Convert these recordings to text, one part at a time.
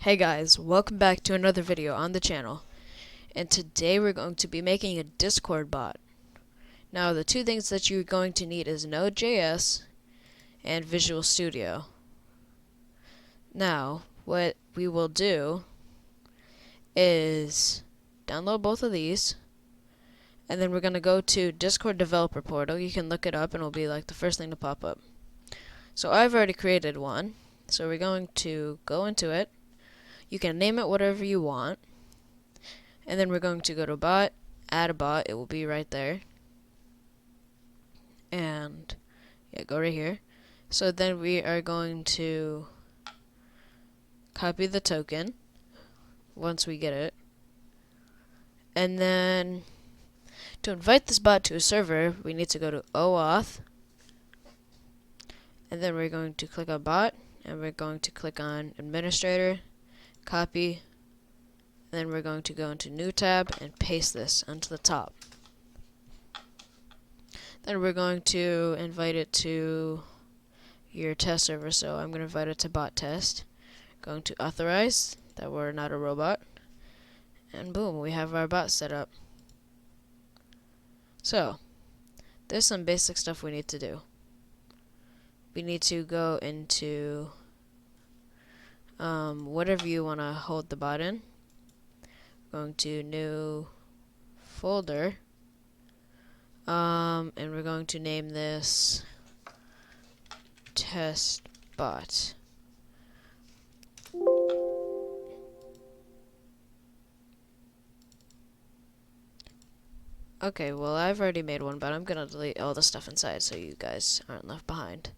Hey guys, welcome back to another video on the channel, and today we're going to be making a Discord bot. Now the two things that you're going to need is Node.js and Visual Studio. Now what we will do is download both of these, and then we're going to go to Discord developer portal. You can look it up and it'll be like the first thing to pop up. So I've already created one, so we're going to go into it. You can name it whatever you want. And then we're going to go to bot, add a bot, it will be right there. And yeah, go right here. So then we are going to copy the token once we get it. And then to invite this bot to a server, we need to go to OAuth. And then we're going to click on bot, and we're going to click on administrator, copy. Then we're going to go into new tab and paste this onto the top. Then we're going to invite it to your test server. So I'm going to invite it to bot test. Going to authorize that we're not a robot. And boom, we have our bot set up. So there's some basic stuff we need to do. We need to go into whatever you want to hold the bot in. Going to new folder, and we're going to name this test bot. Okay, well I've already made one, but I'm gonna delete all the stuff inside so you guys aren't left behind.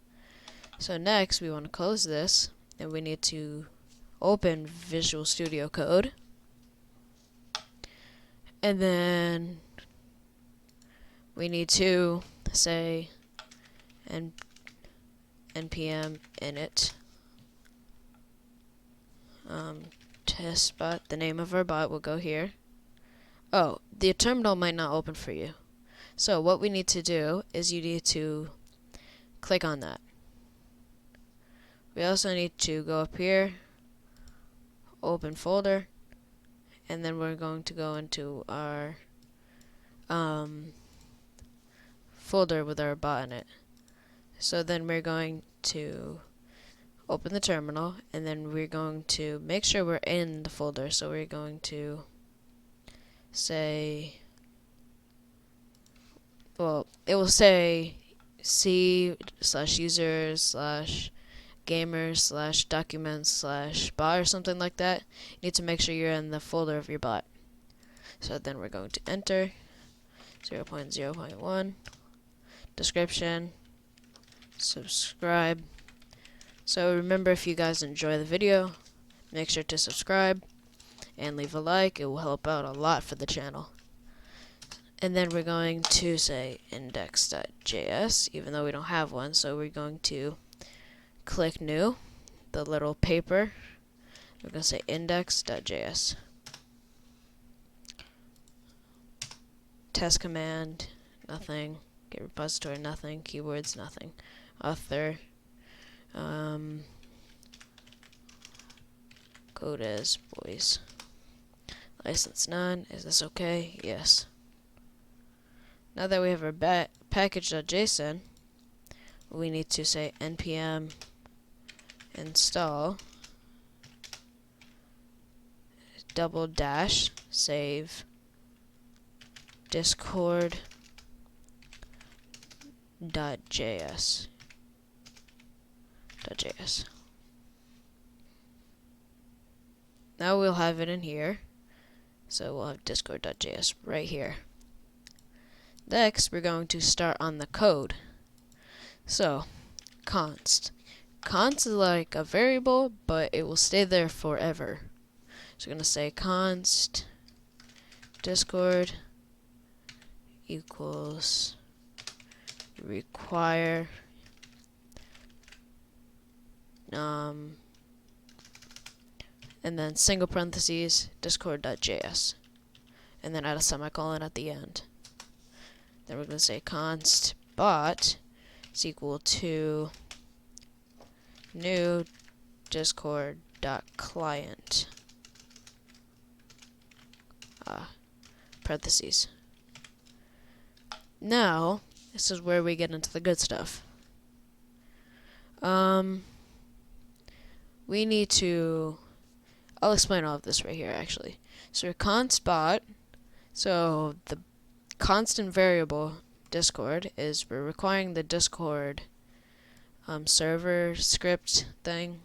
So next we want to close this, and we need to open Visual Studio Code. And then we need to say npm init test bot. The name of our bot will go here. Oh, the terminal might not open for you. So what we need to do is you need to click on that. We also need to go up here, open folder, and then we're going to go into our folder with our bot in it. So then we're going to open the terminal, and then we're going to make sure we're in the folder. So we're going to say, well, it will say c/user/gamers/documents/bot or something like that. You need to make sure you're in the folder of your bot. So then we're going to enter 0.0.1 description, subscribe. So remember, if you guys enjoy the video, make sure to subscribe and leave a like. It will help out a lot for the channel. And then we're going to say index.js, even though we don't have one. So we're going to click new, the little paper. We're going to say index.js. Test command, nothing. Get repository, nothing. Keywords, nothing. Author, CODEZ, BOIZ. License none. Is this okay? Yes. Now that we have our package.json, we need to say npm install -- save discord.js. Now we'll have it in here. So we'll have discord.js right here. Next, we're going to start on the code. So, const. Const is like a variable, but it will stay there forever. So we're going to say const discord equals require and then single parentheses discord.js, and then add a semicolon at the end. Then we're going to say const bot is equal to new discord node.client parentheses. Now, this is where we get into the good stuff. We need to, I'll explain all of this right here actually. So const bot, so the constant variable Discord is we're requiring the Discord server script thing,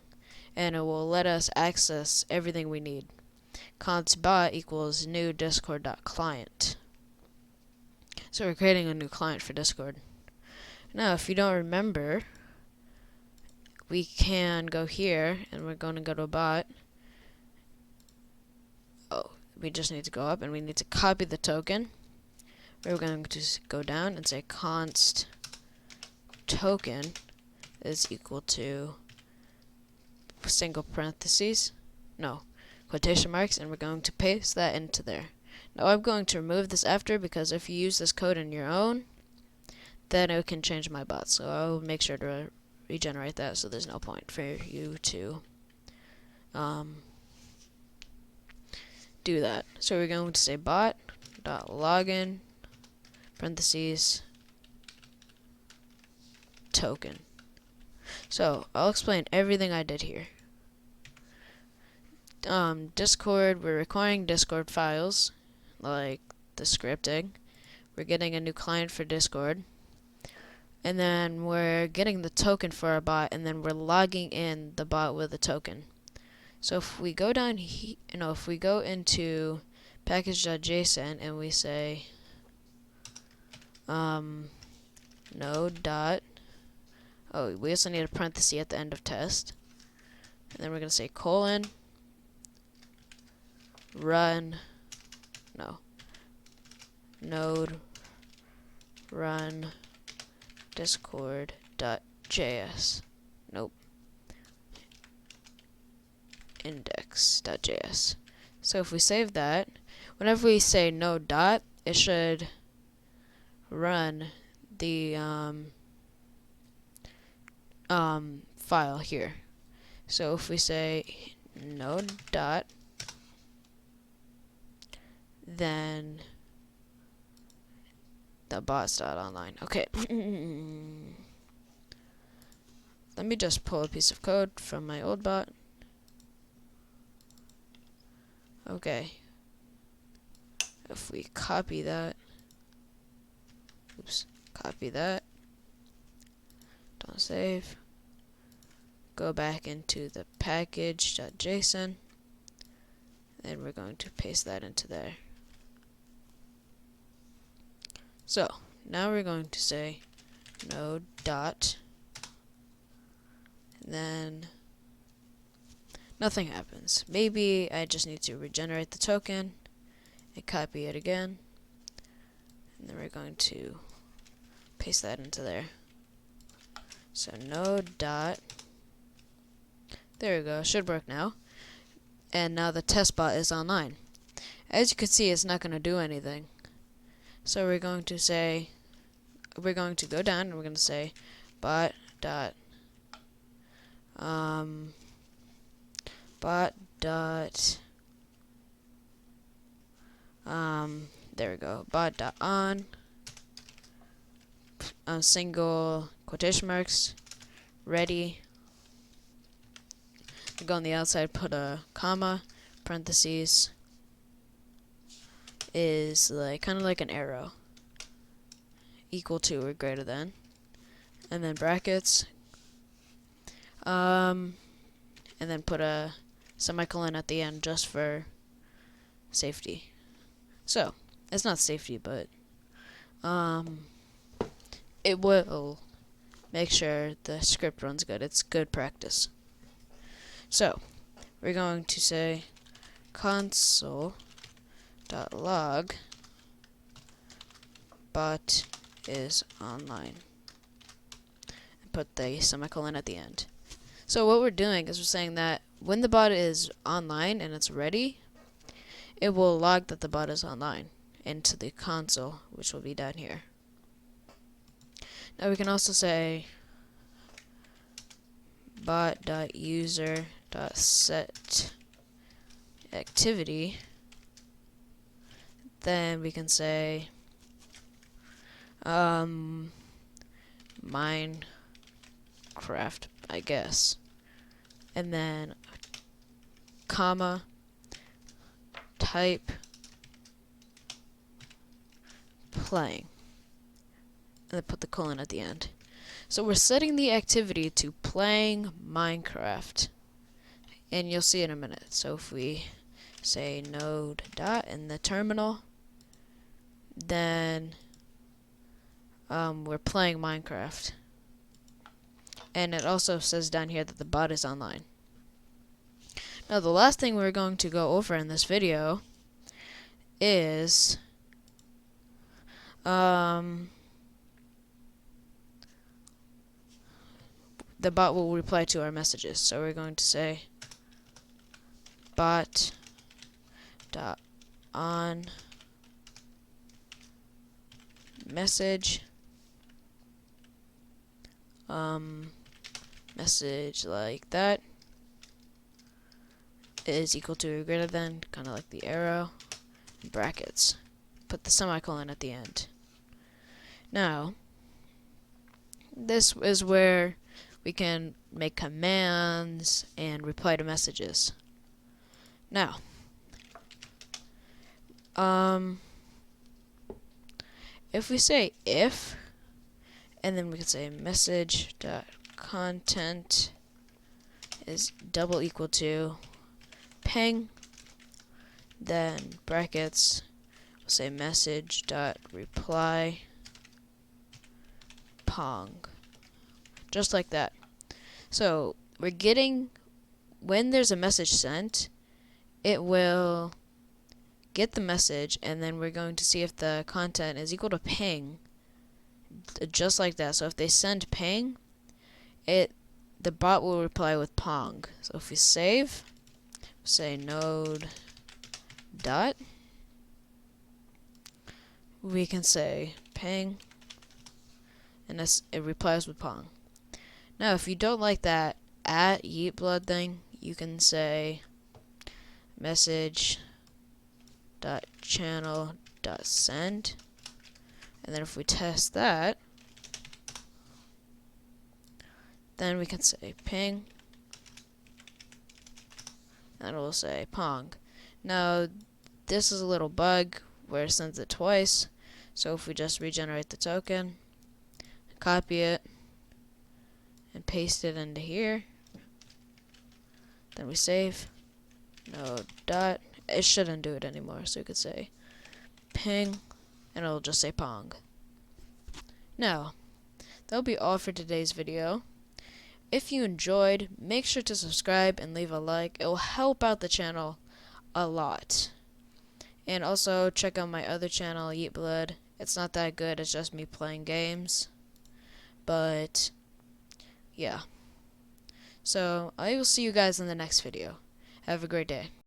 and it will let us access everything we need. Const bot equals new discord.client. So we're creating a new client for Discord. Now, if you don't remember, we can go here, and we're going to go to a bot. Oh, we just need to go up, and we need to copy the token. We're going to go down and say const token is equal to single parentheses, no, quotation marks, and we're going to paste that into there. Now I'm going to remove this after, because if you use this code in your own, then it can change my bot. So I'll make sure to regenerate that, so there's no point for you to do that. So we're going to say bot.login parentheses token. So I'll explain everything I did here. Discord, we're requiring Discord files, like the scripting. We're getting a new client for Discord. And then we're getting the token for our bot, and then we're logging in the bot with a token. So if we go down here, if we go into package.json and we say node dot, oh, we also need a parenthesis at the end of test, and then we're going to say colon node run discord.js, index.js. So if we save that, whenever we say node dot, it should run the file here. So if we say node dot, then the bot.online. Okay. Let me just pull a piece of code from my old bot. Okay. If we copy that, copy that, don't save, go back into the package.json, and we're going to paste that into there. So now we're going to say node dot, and then nothing happens. Maybe I just need to regenerate the token and copy it again, and then we're going to paste that into there. So node dot, there we go, should work now. And now the test bot is online. As you can see, it's not going to do anything. So we're going to say, we're going to go down and we're going to say bot dot there we go, bot.on single quotation marks ready. Go on the outside, put a comma, parentheses is like kind of like an arrow, equal to or greater than, and then brackets, and then put a semicolon at the end just for safety. So it's not safety, but it will make sure the script runs good. It's good practice. So we're going to say console.log bot is online, and put the semicolon at the end. So what we're doing is we're saying that when the bot is online and it's ready, it will log that the bot is online into the console, which will be down here. Now we can also say bot.user.setActivity. msg.channel.send then we can say Minecraft, I guess, and then comma type playing, and then put the colon at the end. So we're setting the activity to playing Minecraft, and you'll see in a minute. So if we say node dot in the terminal, then we're playing Minecraft. And it also says down here that the bot is online. Now the last thing we're going to go over in this video is the bot will reply to our messages. So we're going to say bot.on message message like that is equal to or greater than, kind of like the arrow, brackets. Put the semicolon at the end. Now, this is where we can make commands and reply to messages. Now, if we say if, and then we can say msg.content is double equal to ping, then brackets, we'll say message.reply pong, just like that. So we're getting, when there's a message sent, it will get the message, and then we're going to see if the content is equal to ping, just like that. So if they send ping, the bot will reply with pong. So if we save, say node dot, we can say ping, and it replies with pong. Now if you don't like that @yeetblood thing, you can say msg.channel.send, and then if we test that, then we can say ping, and it will say pong. Now this is a little bug where it sends it twice, so if we just regenerate the token, copy it, and paste it into here, then we save, node dot, it shouldn't do it anymore, so we could say ping, and it'll just say pong. Now, that'll be all for today's video. If you enjoyed, make sure to subscribe and leave a like. It will help out the channel a lot. And also check out my other channel, Yeetblood. It's not that good, it's just me playing games. But yeah. So I will see you guys in the next video. Have a great day.